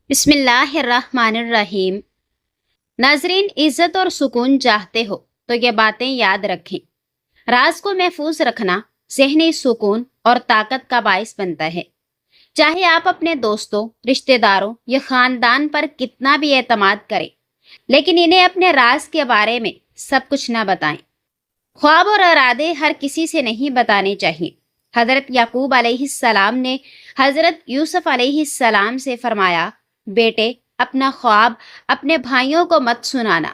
بسم اللہ الرحمن الرحیم۔ ناظرین، عزت اور سکون چاہتے ہو تو یہ باتیں یاد رکھیں۔ راز کو محفوظ رکھنا ذہنی سکون اور طاقت کا باعث بنتا ہے۔ چاہے آپ اپنے دوستوں، رشتہ داروں یا خاندان پر کتنا بھی اعتماد کریں، لیکن انہیں اپنے راز کے بارے میں سب کچھ نہ بتائیں۔ خواب اور ارادے ہر کسی سے نہیں بتانے چاہیے۔ حضرت یعقوب علیہ السلام نے حضرت یوسف علیہ السلام سے فرمایا، بیٹے، اپنا خواب اپنے بھائیوں کو مت سنانا،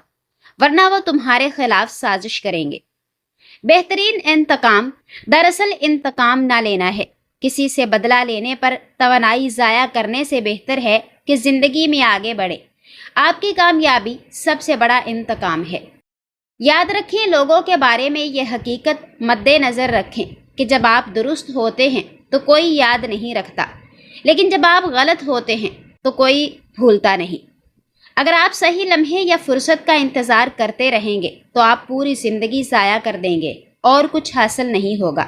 ورنہ وہ تمہارے خلاف سازش کریں گے۔ بہترین انتقام دراصل انتقام نہ لینا ہے۔ کسی سے بدلہ لینے پر توانائی ضائع کرنے سے بہتر ہے کہ زندگی میں آگے بڑھے۔ آپ کی کامیابی سب سے بڑا انتقام ہے۔ یاد رکھیں، لوگوں کے بارے میں یہ حقیقت مد نظر رکھیں کہ جب آپ درست ہوتے ہیں تو کوئی یاد نہیں رکھتا، لیکن جب آپ غلط ہوتے ہیں تو کوئی بھولتا نہیں۔ اگر آپ صحیح لمحے یا فرصت کا انتظار کرتے رہیں گے تو آپ پوری زندگی ضائع کر دیں گے اور کچھ حاصل نہیں ہوگا۔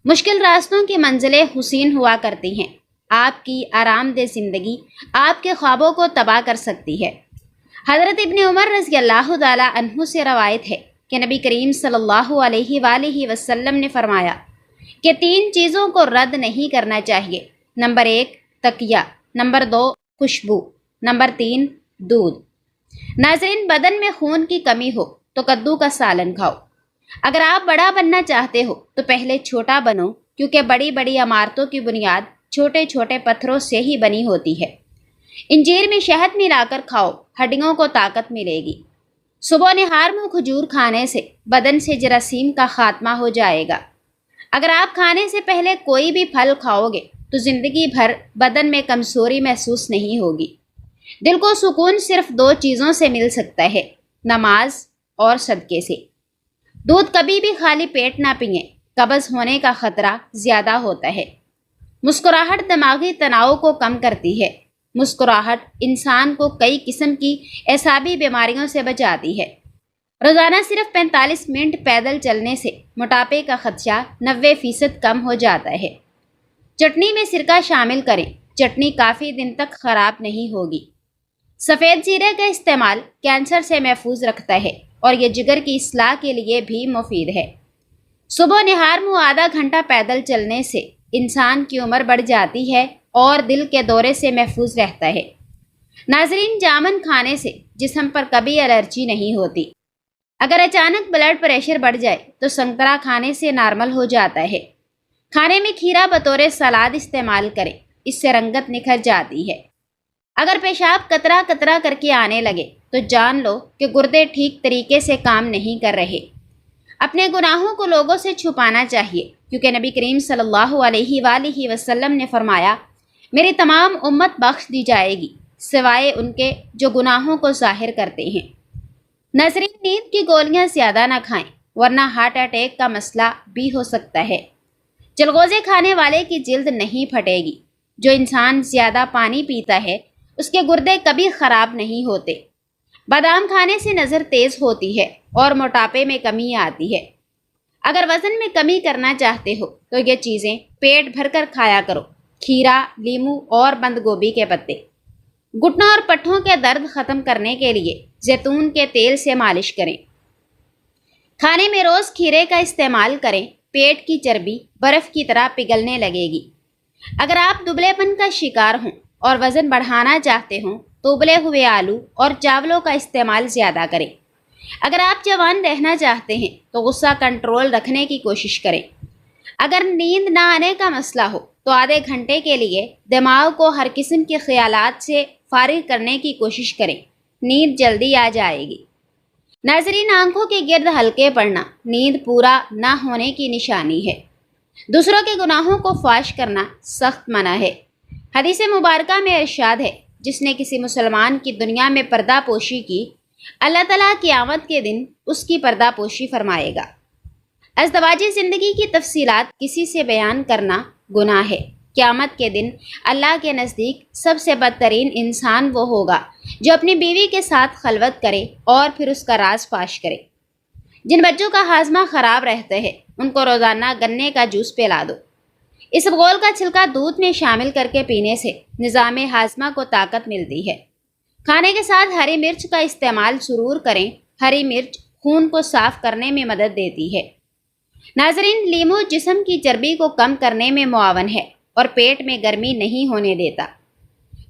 مشکل راستوں کی منزلیں حسین ہوا کرتی ہیں۔ آپ کی آرام دہ زندگی آپ کے خوابوں کو تباہ کر سکتی ہے۔ حضرت ابن عمر رضی اللہ تعالیٰ عنہ سے روایت ہے کہ نبی کریم صلی اللہ علیہ وآلہ وسلم نے فرمایا کہ 3 چیزوں کو رد نہیں کرنا چاہیے۔ نمبر 1 تقیہ، نمبر 2 خوشبو، نمبر 3 دودھ۔ ناظرین، بدن میں خون کی کمی ہو تو کدو کا سالن کھاؤ۔ اگر آپ بڑا بننا چاہتے ہو تو پہلے چھوٹا بنو، کیونکہ بڑی بڑی عمارتوں کی بنیاد چھوٹے چھوٹے پتھروں سے ہی بنی ہوتی ہے۔ انجیر میں شہد ملا کر کھاؤ، ہڈیوں کو طاقت ملے گی۔ صبح نہار میں کھجور کھانے سے بدن سے جراثیم کا خاتمہ ہو جائے گا۔ اگر آپ کھانے سے پہلے کوئی بھی پھل کھاؤ گے تو زندگی بھر بدن میں کمزوری محسوس نہیں ہوگی۔ دل کو سکون صرف 2 چیزوں سے مل سکتا ہے، نماز اور صدقے سے۔ دودھ کبھی بھی خالی پیٹ نہ پئیں، قبض ہونے کا خطرہ زیادہ ہوتا ہے۔ مسکراہٹ دماغی تناؤ کو کم کرتی ہے۔ مسکراہٹ انسان کو کئی قسم کی اعصابی بیماریوں سے بچاتی ہے۔ روزانہ صرف 45 منٹ پیدل چلنے سے موٹاپے کا خدشہ 90% کم ہو جاتا ہے۔ چٹنی میں سرکہ شامل کریں، چٹنی کافی دن تک خراب نہیں ہوگی۔ سفید زیرے کا استعمال کینسر سے محفوظ رکھتا ہے اور یہ جگر کی اصلاح کے لیے بھی مفید ہے۔ صبح نہار میں آدھا گھنٹہ پیدل چلنے سے انسان کی عمر بڑھ جاتی ہے اور دل کے دورے سے محفوظ رہتا ہے۔ ناظرین، جامن کھانے سے جسم پر کبھی الرجی نہیں ہوتی۔ اگر اچانک بلڈ پریشر بڑھ جائے تو سنترا کھانے سے نارمل ہو جاتا ہے۔ کھانے میں کھیرا بطور سلاد استعمال کریں، اس سے رنگت نکھر جاتی ہے۔ اگر پیشاب قطرہ قطرہ کر کے آنے لگے تو جان لو کہ گردے ٹھیک طریقے سے کام نہیں کر رہے۔ اپنے گناہوں کو لوگوں سے چھپانا چاہیے، کیونکہ نبی کریم صلی اللہ علیہ وآلہ وسلم نے فرمایا، میری تمام امت بخش دی جائے گی سوائے ان کے جو گناہوں کو ظاہر کرتے ہیں۔ ناظرین، نیند کی گولیاں زیادہ نہ کھائیں، ورنہ ہارٹ اٹیک کا مسئلہ بھی ہو سکتا ہے۔ چلغوزے کھانے والے کی جلد نہیں پھٹے گی۔ جو انسان زیادہ پانی پیتا ہے اس کے گردے کبھی خراب نہیں ہوتے۔ بادام کھانے سے نظر تیز ہوتی ہے اور موٹاپے میں کمی آتی ہے۔ اگر وزن میں کمی کرنا چاہتے ہو تو یہ چیزیں پیٹ بھر کر کھایا کرو، کھیرا، لیمو اور بند گوبھی کے پتے۔ گھٹنوں اور پٹھوں کے درد ختم کرنے کے لیے زیتون کے تیل سے مالش کریں۔ کھانے میں روز کھیرے کا استعمال کریں، پیٹ کی چربی برف کی طرح پگھلنے لگے گی۔ اگر آپ دبلے پن کا شکار ہوں اور وزن بڑھانا چاہتے ہوں تو ابلے ہوئے آلو اور چاولوں کا استعمال زیادہ کریں۔ اگر آپ جوان رہنا چاہتے ہیں تو غصہ کنٹرول رکھنے کی کوشش کریں۔ اگر نیند نہ آنے کا مسئلہ ہو تو آدھے گھنٹے کے لیے دماغ کو ہر قسم کے خیالات سے فارغ کرنے کی کوشش کریں، نیند جلدی آ جائے گی۔ ناظرین، آنکھوں کے گرد ہلکے پڑنا نیند پورا نہ ہونے کی نشانی ہے۔ دوسروں کے گناہوں کو فاش کرنا سخت منع ہے۔ حدیث مبارکہ میں ارشاد ہے، جس نے کسی مسلمان کی دنیا میں پردہ پوشی کی، اللہ تعالیٰ قیامت کے دن اس کی پردہ پوشی فرمائے گا۔ ازدواجی زندگی کی تفصیلات کسی سے بیان کرنا گناہ ہے۔ قیامت کے دن اللہ کے نزدیک سب سے بدترین انسان وہ ہوگا جو اپنی بیوی کے ساتھ خلوت کرے اور پھر اس کا راز فاش کرے۔ جن بچوں کا ہاضمہ خراب رہتا ہے ان کو روزانہ گنے کا جوس پلا دو۔ اس بغول کا چھلکا دودھ میں شامل کر کے پینے سے نظام ہاضمہ کو طاقت ملتی ہے۔ کھانے کے ساتھ ہری مرچ کا استعمال ضرور کریں۔ ہری مرچ خون کو صاف کرنے میں مدد دیتی ہے۔ ناظرین، لیمو جسم کی چربی کو کم کرنے میں معاون ہے اور پیٹ میں گرمی نہیں ہونے دیتا۔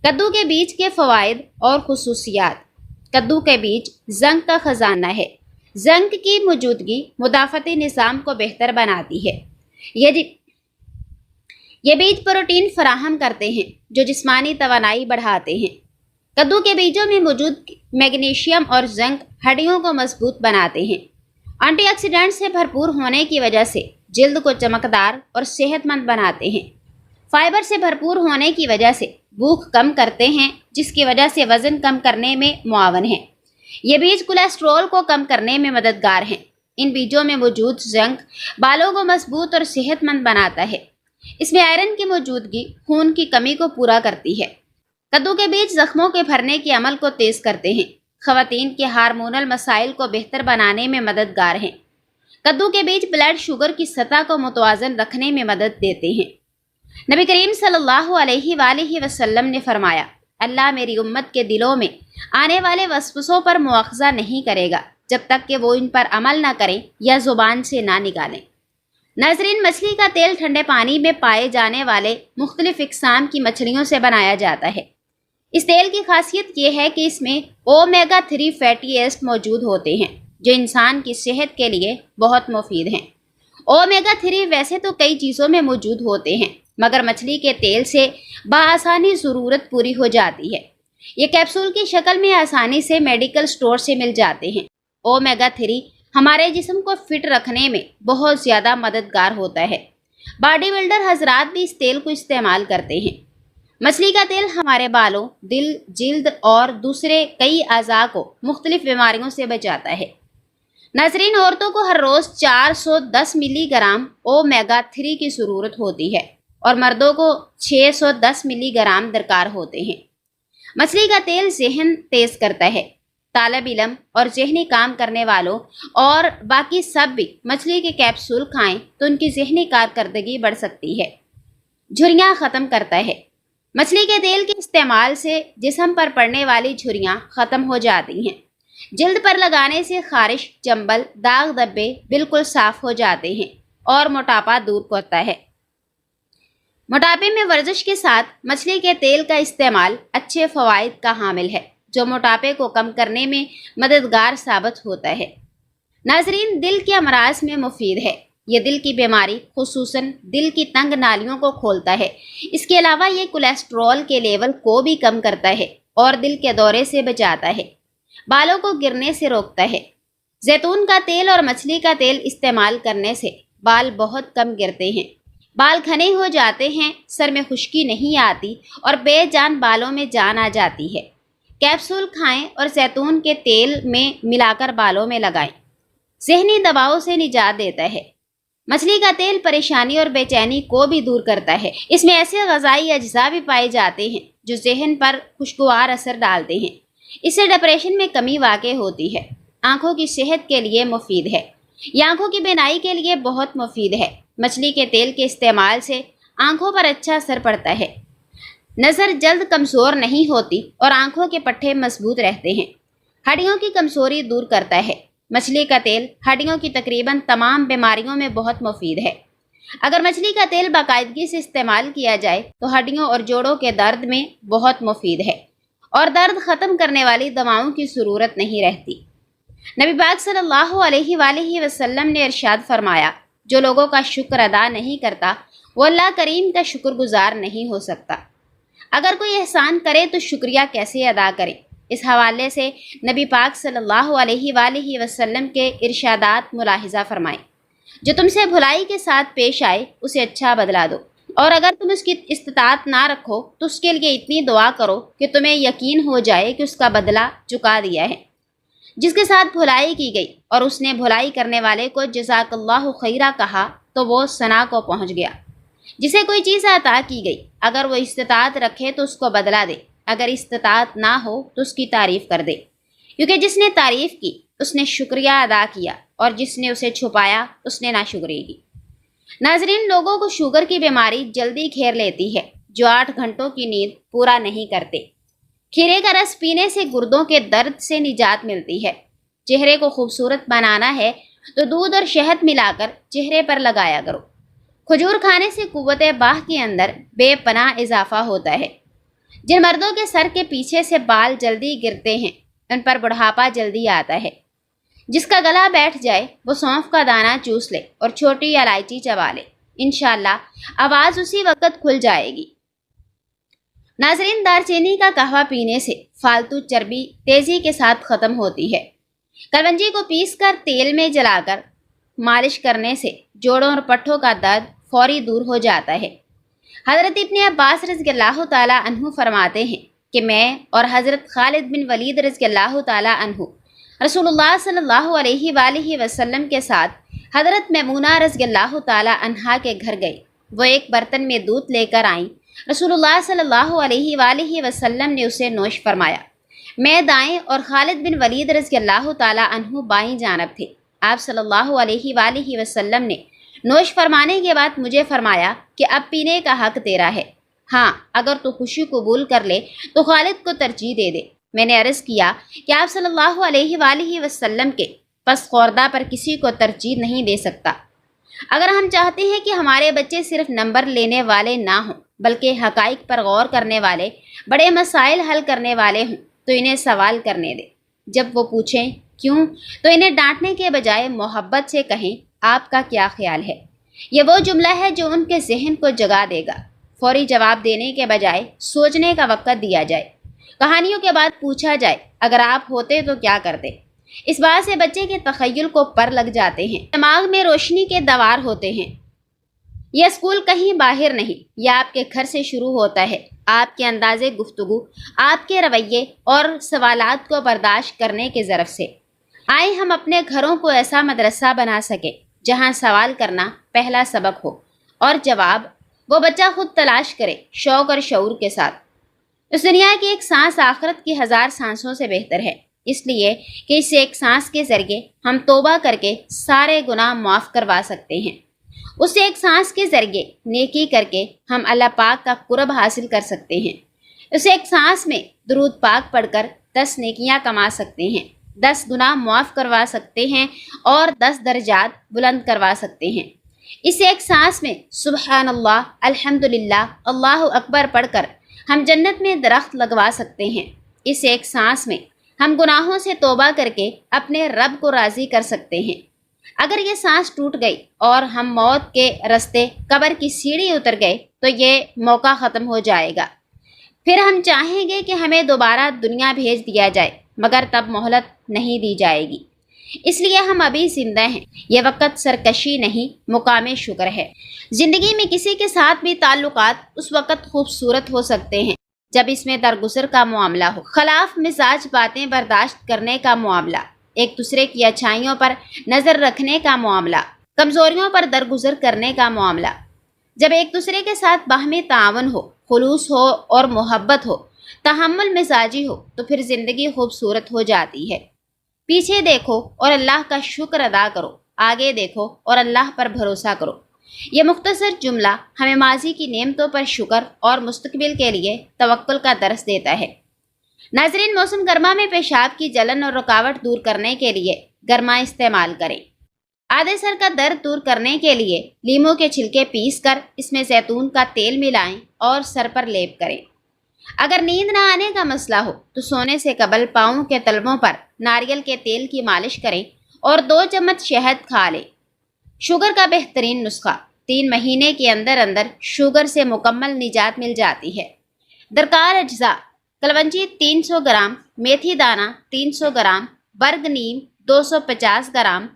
کدو کے بیج کے فوائد اور خصوصیات۔ کدو کے بیج زنک کا خزانہ ہے۔ زنک کی موجودگی مدافعتی نظام کو بہتر بناتی ہے۔ یہ بیج پروٹین فراہم کرتے ہیں جو جسمانی توانائی بڑھاتے ہیں۔ کدو کے بیجوں میں موجود میگنیشیم اور زنک ہڈیوں کو مضبوط بناتے ہیں۔ اینٹی آکسیڈنٹ سے بھرپور ہونے کی وجہ سے جلد کو چمکدار اور صحت مند بناتے ہیں۔ فائبر سے بھرپور ہونے کی وجہ سے بھوک کم کرتے ہیں، جس کی وجہ سے وزن کم کرنے میں معاون ہے۔ یہ بیج کولیسٹرول کو کم کرنے میں مددگار ہیں۔ ان بیجوں میں موجود زنک بالوں کو مضبوط اور صحت مند بناتا ہے۔ اس میں آئرن کی موجودگی خون کی کمی کو پورا کرتی ہے۔ کدو کے بیج زخموں کے بھرنے کے عمل کو تیز کرتے ہیں۔ خواتین کے ہارمونل مسائل کو بہتر بنانے میں مددگار ہیں۔ کدو کے بیج بلڈ شوگر کی سطح کو متوازن رکھنے میں مدد دیتے ہیں۔ نبی کریم صلی اللہ علیہ وآلہ وسلم نے فرمایا، اللہ میری امت کے دلوں میں آنے والے وسوسوں پر مواخذہ نہیں کرے گا جب تک کہ وہ ان پر عمل نہ کریں یا زبان سے نہ نکالیں۔ ناظرین، مچھلی کا تیل ٹھنڈے پانی میں پائے جانے والے مختلف اقسام کی مچھلیوں سے بنایا جاتا ہے۔ اس تیل کی خاصیت یہ ہے کہ اس میں اومیگا 3 فیٹی ایسڈ موجود ہوتے ہیں جو انسان کی صحت کے لیے بہت مفید ہیں۔ اومیگا 3 ویسے تو کئی چیزوں میں موجود ہوتے ہیں، مگر مچھلی کے تیل سے بآسانی ضرورت پوری ہو جاتی ہے۔ یہ کیپسول کی شکل میں آسانی سے میڈیکل سٹور سے مل جاتے ہیں۔ اومیگا 3 ہمارے جسم کو فٹ رکھنے میں بہت زیادہ مددگار ہوتا ہے۔ باڈی بلڈر حضرات بھی اس تیل کو استعمال کرتے ہیں۔ مچھلی کا تیل ہمارے بالوں، دل، جلد اور دوسرے کئی اعضاء کو مختلف بیماریوں سے بچاتا ہے۔ ناظرین، عورتوں کو ہر روز 410 ملی گرام اومیگا 3 کی ضرورت ہوتی ہے اور مردوں کو 610 ملی گرام درکار ہوتے ہیں۔ مچھلی کا تیل ذہن تیز کرتا ہے۔ طالب علم اور ذہنی کام کرنے والوں اور باقی سب بھی مچھلی کے کیپسول کھائیں تو ان کی ذہنی کارکردگی بڑھ سکتی ہے۔ جھریاں ختم کرتا ہے۔ مچھلی کے تیل کے استعمال سے جسم پر پڑنے والی جھریاں ختم ہو جاتی ہیں۔ جلد پر لگانے سے خارش، چنبل، داغ دھبے بالکل صاف ہو جاتے ہیں اور موٹاپا دور ہوتا ہے۔ موٹاپے میں ورزش کے ساتھ مچھلی کے تیل کا استعمال اچھے فوائد کا حامل ہے جو موٹاپے کو کم کرنے میں مددگار ثابت ہوتا ہے۔ ناظرین، دل کے امراض میں مفید ہے۔ یہ دل کی بیماری، خصوصاً دل کی تنگ نالیوں کو کھولتا ہے۔ اس کے علاوہ یہ کولیسٹرول کے لیول کو بھی کم کرتا ہے اور دل کے دورے سے بچاتا ہے۔ بالوں کو گرنے سے روکتا ہے۔ زیتون کا تیل اور مچھلی کا تیل استعمال کرنے سے بال بہت کم گرتے ہیں۔ بال گھنے ہو جاتے ہیں، سر میں خشکی نہیں آتی اور بے جان بالوں میں جان آ جاتی ہے۔ کیپسول کھائیں اور زیتون کے تیل میں ملا کر بالوں میں لگائیں۔ ذہنی دباؤ سے نجات دیتا ہے۔ مچھلی کا تیل پریشانی اور بے چینی کو بھی دور کرتا ہے۔ اس میں ایسے غذائی اجزاء بھی پائے جاتے ہیں جو ذہن پر خوشگوار اثر ڈالتے ہیں۔ اس سے ڈپریشن میں کمی واقع ہوتی ہے۔ آنکھوں کی صحت کے لیے مفید ہے۔ یہ آنکھوں کی بینائی کے لیے بہت مفید ہے۔ مچھلی کے تیل کے استعمال سے آنکھوں پر اچھا اثر پڑتا ہے۔ نظر جلد کمزور نہیں ہوتی اور آنکھوں کے پٹھے مضبوط رہتے ہیں۔ ہڈیوں کی کمزوری دور کرتا ہے۔ مچھلی کا تیل ہڈیوں کی تقریباً تمام بیماریوں میں بہت مفید ہے۔ اگر مچھلی کا تیل باقاعدگی سے استعمال کیا جائے تو ہڈیوں اور جوڑوں کے درد میں بہت مفید ہے اور درد ختم کرنے والی دواؤں کی ضرورت نہیں رہتی۔ نبی پاک صلی اللہ علیہ وآلہ وسلم نے ارشاد فرمایا، جو لوگوں کا شکر ادا نہیں کرتا وہ اللہ کریم کا شکر گزار نہیں ہو سکتا۔ اگر کوئی احسان کرے تو شکریہ کیسے ادا کرے؟ اس حوالے سے نبی پاک صلی اللہ علیہ وآلہ وسلم کے ارشادات ملاحظہ فرمائیں۔ جو تم سے بھلائی کے ساتھ پیش آئے اسے اچھا بدلہ دو، اور اگر تم اس کی استطاعت نہ رکھو تو اس کے لیے اتنی دعا کرو کہ تمہیں یقین ہو جائے کہ اس کا بدلہ چکا دیا ہے۔ جس کے ساتھ بھلائی کی گئی اور اس نے بھلائی کرنے والے کو جزاک اللہ خیرہ کہا تو وہ ثنا کو پہنچ گیا۔ جسے کوئی چیز عطا کی گئی، اگر وہ استطاعت رکھے تو اس کو بدلہ دے، اگر استطاعت نہ ہو تو اس کی تعریف کر دے، کیونکہ جس نے تعریف کی اس نے شکریہ ادا کیا اور جس نے اسے چھپایا اس نے ناشکری کی۔ ناظرین، لوگوں کو شوگر کی بیماری جلدی گھیر لیتی ہے جو 8 گھنٹوں کی نیند پورا نہیں کرتے۔ کھیرے کا رس پینے سے گردوں کے درد سے نجات ملتی ہے۔ چہرے کو خوبصورت بنانا ہے تو دودھ اور شہد ملا کر چہرے پر لگایا کرو۔ کھجور کھانے سے قوت باہ کے اندر بے پناہ اضافہ ہوتا ہے۔ جن مردوں کے سر کے پیچھے سے بال جلدی گرتے ہیں ان پر بڑھاپا جلدی آتا ہے۔ جس کا گلا بیٹھ جائے وہ سونف کا دانہ چوس لے اور چھوٹی الائچی چبا لے، انشاءاللہ آواز اسی وقت کھل جائے گی۔ ناظرین، دار چینی کا قہوہ پینے سے فالتو چربی تیزی کے ساتھ ختم ہوتی ہے۔ کلونجی کو پیس کر تیل میں جلا کر مالش کرنے سے جوڑوں اور پٹھوں کا درد فوری دور ہو جاتا ہے۔ حضرت ابن عباس رضی اللہ تعالیٰ عنہ فرماتے ہیں کہ میں اور حضرت خالد بن ولید رضی اللہ تعالیٰ عنہ رسول اللہ صلی اللہ علیہ وآلہ وسلم کے ساتھ حضرت میمونہ رضی اللہ تعالیٰ عنہا کے گھر گئے۔ وہ ایک برتن میں دودھ لے کر آئیں۔ رسول اللہ صلی اللہ علیہ وآلہ وسلم نے اسے نوش فرمایا۔ میں دائیں اور خالد بن ولید رضی اللہ تعالیٰ عنہ بائیں جانب تھے۔ آپ صلی اللہ علیہ وآلہ وسلم نے نوش فرمانے کے بعد مجھے فرمایا کہ اب پینے کا حق تیرا ہے۔ ہاں، اگر تو خوشی قبول کر لے تو خالد کو ترجیح دے دے۔ میں نے عرض کیا کہ آپ صلی اللہ علیہ وآلہ وسلم کے پس خوردہ پر کسی کو ترجیح نہیں دے سکتا۔ اگر ہم چاہتے ہیں کہ ہمارے بچے صرف نمبر لینے والے نہ ہوں بلکہ حقائق پر غور کرنے والے، بڑے مسائل حل کرنے والے ہوں تو انہیں سوال کرنے دیں۔ جب وہ پوچھیں کیوں تو انہیں ڈانٹنے کے بجائے محبت سے کہیں آپ کا کیا خیال ہے۔ یہ وہ جملہ ہے جو ان کے ذہن کو جگا دے گا۔ فوری جواب دینے کے بجائے سوچنے کا وقت دیا جائے۔ کہانیوں کے بعد پوچھا جائے اگر آپ ہوتے تو کیا کرتے۔ اس بات سے بچے کے تخیل کو پر لگ جاتے ہیں، دماغ میں روشنی کے دوار ہوتے ہیں۔ یہ اسکول کہیں باہر نہیں، یہ آپ کے گھر سے شروع ہوتا ہے۔ آپ کے انداز گفتگو، آپ کے رویے اور سوالات کو برداشت کرنے کے ضرف سے۔ آئیں ہم اپنے گھروں کو ایسا مدرسہ بنا سکیں جہاں سوال کرنا پہلا سبق ہو اور جواب وہ بچہ خود تلاش کرے، شوق اور شعور کے ساتھ۔ اس دنیا کی ایک سانس آخرت کی 1000 سانسوں سے بہتر ہے، اس لیے کہ اس ایک سانس کے ذریعے ہم توبہ کر کے سارے گناہ معاف کروا سکتے ہیں۔ اس ایک سانس کے ذریعے نیکی کر کے ہم اللہ پاک کا قرب حاصل کر سکتے ہیں۔ اس ایک سانس میں درود پاک پڑھ کر 10 نیکیاں کما سکتے ہیں، 10 گناہ معاف کروا سکتے ہیں اور 10 درجات بلند کروا سکتے ہیں۔ اس ایک سانس میں سبحان اللہ، الحمدللہ، اللہ اکبر پڑھ کر ہم جنت میں درخت لگوا سکتے ہیں۔ اس ایک سانس میں ہم گناہوں سے توبہ کر کے اپنے رب کو راضی کر سکتے ہیں۔ اگر یہ سانس ٹوٹ گئی اور ہم موت کے رستے قبر کی سیڑھی اتر گئے تو یہ موقع ختم ہو جائے گا۔ پھر ہم چاہیں گے کہ ہمیں دوبارہ دنیا بھیج دیا جائے، مگر تب مہلت نہیں دی جائے گی۔ اس لیے ہم ابھی زندہ ہیں۔ یہ وقت سرکشی نہیں، مقام شکر ہے۔ زندگی میں کسی کے ساتھ بھی تعلقات اس وقت خوبصورت ہو سکتے ہیں جب اس میں درگزر کا معاملہ ہو، خلاف مزاج باتیں برداشت کرنے کا معاملہ، ایک دوسرے کی اچھائیوں پر نظر رکھنے کا معاملہ، کمزوریوں پر درگزر کرنے کا معاملہ۔ جب ایک دوسرے کے ساتھ باہمی تعاون ہو، خلوص ہو اور محبت ہو، تحمل مزاجی ہو تو پھر زندگی خوبصورت ہو جاتی ہے۔ پیچھے دیکھو اور اللہ کا شکر ادا کرو، آگے دیکھو اور اللہ پر بھروسہ کرو۔ یہ مختصر جملہ ہمیں ماضی کی نعمتوں پر شکر اور مستقبل کے لیے توکل کا درس دیتا ہے۔ ناظرین، موسم گرما میں پیشاب کی جلن اور رکاوٹ دور کرنے کے لیے گرما استعمال کریں۔ آدھے سر کا درد دور کرنے کے لیے لیموں کے چھلکے پیس کر اس میں زیتون کا تیل ملائیں اور سر پر لیپ کریں۔ اگر نیند نہ آنے کا مسئلہ ہو تو سونے سے قبل پاؤں کے تلووں پر ناریل کے تیل کی مالش کریں اور 2 چمچ شہد کھا لیں۔ شوگر کا بہترین نسخہ، 3 مہینے کے اندر اندر شوگر سے مکمل نجات مل جاتی ہے۔ درکار اجزاء: کلونجی 300 گرام، میتھی دانہ 300 گرام، برگ نیم 250 گرام،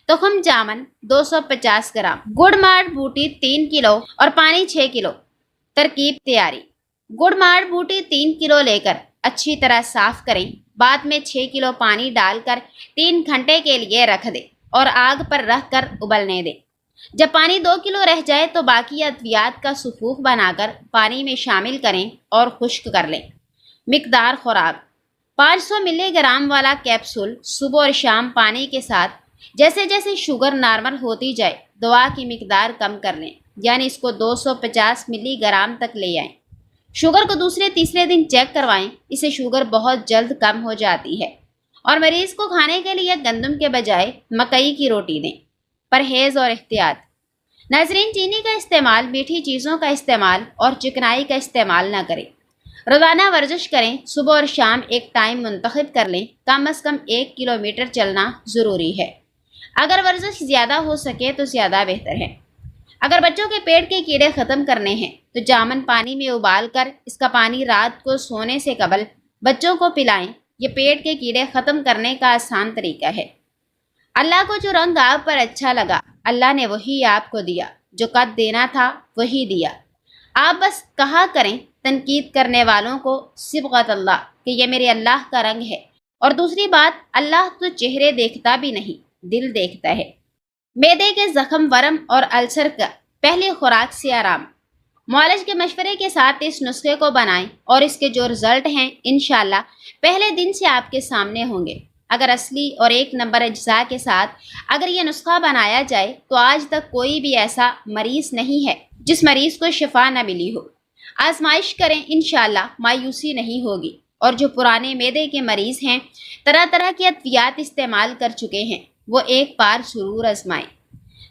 تخم جامن 250 گرام، گڑ ماڑ بوٹی 3 کلو اور پانی 6 کلو۔ ترکیب تیاری: گڑ ماڑ بوٹی 3 کلو لے کر اچھی طرح صاف کریں، بعد میں 6 کلو پانی ڈال کر 3 گھنٹے کے لیے رکھ دیں اور آگ پر رکھ کر ابلنے دیں۔ جب پانی 2 کلو رہ جائے تو باقی ادویات کا سفوف بنا کر پانی میں شامل کریں اور خشک کر لیں۔ مقدار خوراک: 500 ملی گرام والا کیپسول صبح اور شام پانی کے ساتھ۔ جیسے جیسے شوگر نارمل ہوتی جائے دوا کی مقدار کم کر لیں، یعنی اس کو 250 ملی گرام تک لے آئیں۔ شوگر کو دوسرے تیسرے دن چیک کروائیں، اسے شوگر بہت جلد کم ہو جاتی ہے۔ اور مریض کو کھانے کے لیے گندم کے بجائے مکئی کی روٹی دیں۔ پرہیز اور احتیاط۔ ناظرین، چینی کا استعمال، میٹھی چیزوں کا استعمال اور چکنائی کا استعمال نہ کریں۔ روزانہ ورزش کریں، صبح اور شام ایک ٹائم منتخب کر لیں، کم از کم 1 کلومیٹر چلنا ضروری ہے۔ اگر ورزش زیادہ ہو سکے تو زیادہ بہتر ہے۔ اگر بچوں کے پیٹ کے کیڑے ختم کرنے ہیں تو جامن پانی میں ابال کر اس کا پانی رات کو سونے سے قبل بچوں کو پلائیں، یہ پیٹ کے کیڑے ختم کرنے کا آسان طریقہ ہے۔ اللہ کو جو رنگ آپ پر اچھا لگا، اللہ نے وہی آپ کو دیا، جو قد دینا تھا وہی دیا۔ آپ بس کہا کریں تنقید کرنے والوں کو صبغت اللہ، کہ یہ میرے اللہ کا رنگ ہے۔ اور دوسری بات، اللہ تو چہرے دیکھتا بھی نہیں، دل دیکھتا ہے۔ معدے کے زخم، ورم اور السر کا پہلی خوراک سے آرام۔ معالج کے مشورے کے ساتھ اس نسخے کو بنائیں اور اس کے جو رزلٹ ہیں انشاءاللہ پہلے دن سے آپ کے سامنے ہوں گے۔ اگر اصلی اور 1 نمبر اجزاء کے ساتھ اگر یہ نسخہ بنایا جائے تو آج تک کوئی بھی ایسا مریض نہیں ہے جس مریض کو شفا نہ ملی ہو۔ آزمائش کریں، انشاءاللہ مایوسی نہیں ہوگی۔ اور جو پرانے معدے کے مریض ہیں، طرح طرح کی ادویات استعمال کر چکے ہیں، وہ ایک بار ضرور آزمائیں۔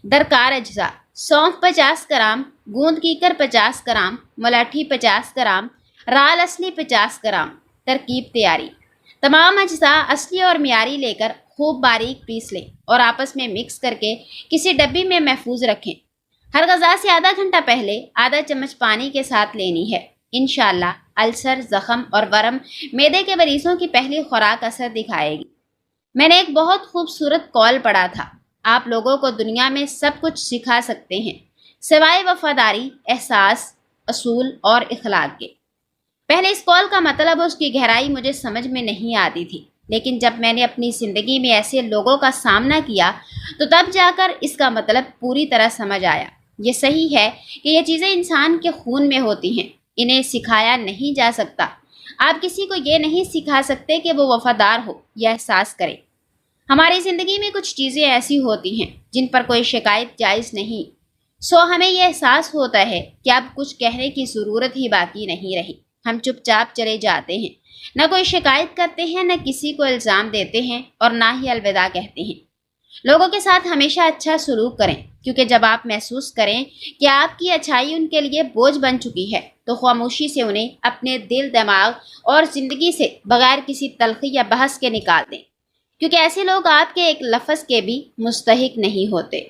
درکار اجزاء: سونف 50 گرام، گوند کیکر 50 گرام، ملاٹھی 50 گرام، رال اصلی 50 گرام۔ ترکیب تیاری: تمام اجزاء اصلی اور معیاری لے کر خوب باریک پیس لیں اور آپس میں مکس کر کے کسی ڈبی میں محفوظ رکھیں۔ ہر غذا سے آدھا گھنٹہ پہلے آدھا چمچ پانی کے ساتھ لینی ہے۔ انشاءاللہ السر، زخم اور ورم معدے کے مریضوں کی پہلی خوراک اثر دکھائے گی۔ میں نے ایک بہت خوبصورت قول پڑھا تھا، آپ لوگوں کو دنیا میں سب کچھ سکھا سکتے ہیں سوائے وفاداری، احساس، اصول اور اخلاق کے۔ پہلے اس قول کا مطلب اور اس کی گہرائی مجھے سمجھ میں نہیں آتی تھی، لیکن جب میں نے اپنی زندگی میں ایسے لوگوں کا سامنا کیا تو تب جا کر اس کا مطلب پوری طرح سمجھ آیا۔ یہ صحیح ہے کہ یہ چیزیں انسان کے خون میں ہوتی ہیں، انہیں سکھایا نہیں جا سکتا۔ آپ کسی کو یہ نہیں سکھا سکتے کہ وہ وفادار ہو یا احساس کرے۔ ہماری زندگی میں کچھ چیزیں ایسی ہوتی ہیں جن پر کوئی شکایت جائز نہیں، ہمیں یہ احساس ہوتا ہے کہ اب کچھ کہنے کی ضرورت ہی باقی نہیں رہی۔ ہم چپ چاپ چلے جاتے ہیں، نہ کوئی شکایت کرتے ہیں، نہ کسی کو الزام دیتے ہیں اور نہ ہی الوداع کہتے ہیں۔ لوگوں کے ساتھ ہمیشہ اچھا سلوک کریں، کیونکہ جب آپ محسوس کریں کہ آپ کی اچھائی ان کے لیے بوجھ بن چکی ہے تو خاموشی سے انہیں اپنے دل، دماغ اور زندگی سے بغیر کسی تلخی یا بحث کے نکال دیں، کیونکہ ایسے لوگ آپ کے ایک لفظ کے بھی مستحق نہیں ہوتے۔